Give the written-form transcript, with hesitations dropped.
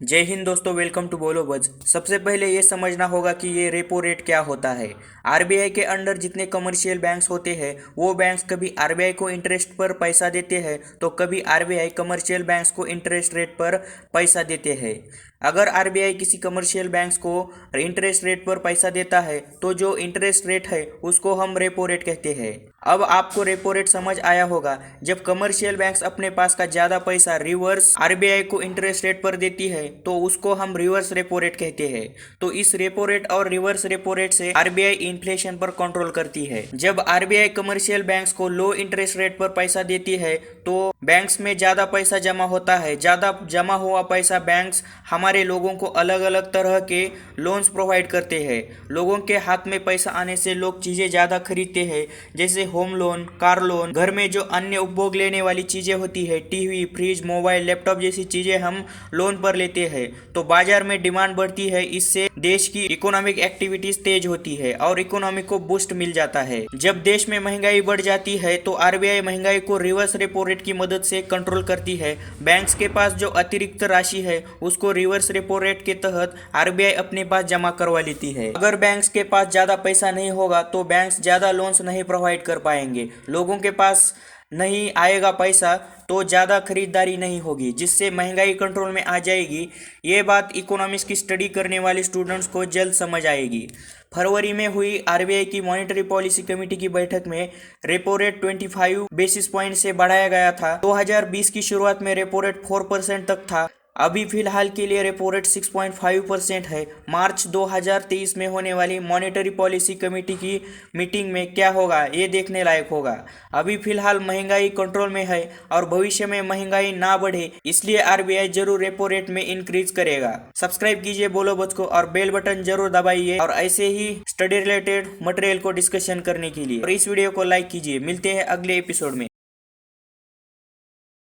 जय हिंद दोस्तों, welcome to बोलो बज। सबसे पहले ये समझना होगा कि ये रेपो रेट क्या होता है। आरबीआई के अंडर जितने कमर्शियल बैंक्स होते हैं वो बैंक्स कभी आरबीआई को इंटरेस्ट पर पैसा देते हैं तो कभी आरबीआई कमर्शियल बैंक्स को इंटरेस्ट रेट पर पैसा देते हैं। अगर आरबीआई किसी कमर्शियल बैंक्स को इंटरेस्ट रेट पर पैसा देता है तो जो इंटरेस्ट रेट है उसको हम रेपो रेट कहते हैं। अब आपको रेपो रेट समझ आया होगा। जब कमर्शियल बैंक्स अपने पास का ज्यादा पैसा रिवर्स आरबीआई को इंटरेस्ट रेट पर देती है तो उसको हम रिवर्स रेपो रेट कहते हैं। तो इस रेपो रेट और रिवर्स रेपो रेट से आरबीआई इन्फ्लेशन पर कंट्रोल करती है। जब आरबीआई कमर्शियल बैंक्स को लो इंटरेस्ट रेट पर पैसा देती है तो बैंक्स में ज्यादा पैसा जमा होता है। ज्यादा जमा हुआ पैसा बैंक्स हमारे लोगों को अलग अलग तरह के लोन्स प्रोवाइड करते हैं। लोगों के हाथ में पैसा आने से लोग चीजें ज्यादा खरीदते हैं, जैसे होम लोन, कार लोन। घर में जो अन्य उपभोग लेने वाली चीजें होती है, टीवी, फ्रिज, मोबाइल, लैपटॉप जैसी चीजें हम लोन पर लेते हैं तो बाजार में डिमांड बढ़ती है। इससे देश की इकोनॉमिक एक्टिविटीज तेज होती है और इकोनॉमी को बूस्ट मिल जाता है। जब देश में महंगाई बढ़ जाती है तो आरबीआई महंगाई को रिवर्स रेपो रेट की मदद से कंट्रोल करती है। बैंक्स के पास जो अतिरिक्त राशि है उसको रिवर्स रेपो रेट के तहत आरबीआई अपने पास जमा करवा लेती है। अगर बैंक्स के पास ज्यादा पैसा नहीं होगा तो बैंक्स ज्यादा लोन्स नहीं प्रोवाइड कर पाएंगे। लोगों के पास नहीं आएगा पैसा तो ज़्यादा खरीदारी नहीं होगी, जिससे महंगाई कंट्रोल में आ जाएगी। ये बात इकोनॉमिक्स की स्टडी करने वाले स्टूडेंट्स को जल्द समझ आएगी। फरवरी में हुई आरबीआई की मॉनेटरी पॉलिसी कमेटी की बैठक में रेपो रेट 25 बेसिस पॉइंट से बढ़ाया गया था। 2020 की शुरुआत में रेपो रेट 4% तक था। अभी फिलहाल के लिए रेपो रेट 6.5% है। मार्च 2023 में होने वाली मॉनेटरी पॉलिसी कमेटी की मीटिंग में क्या होगा ये देखने लायक होगा। अभी फिलहाल महंगाई कंट्रोल में है और भविष्य में महंगाई ना बढ़े इसलिए आरबीआई जरूर रेपो रेट में इंक्रीज करेगा। सब्सक्राइब कीजिए बोलो बच को और बेल बटन जरूर दबाइए और ऐसे ही स्टडी रिलेटेड मटेरियल को डिस्कशन करने के लिए, और इस वीडियो को लाइक कीजिए। मिलते हैं अगले एपिसोड में।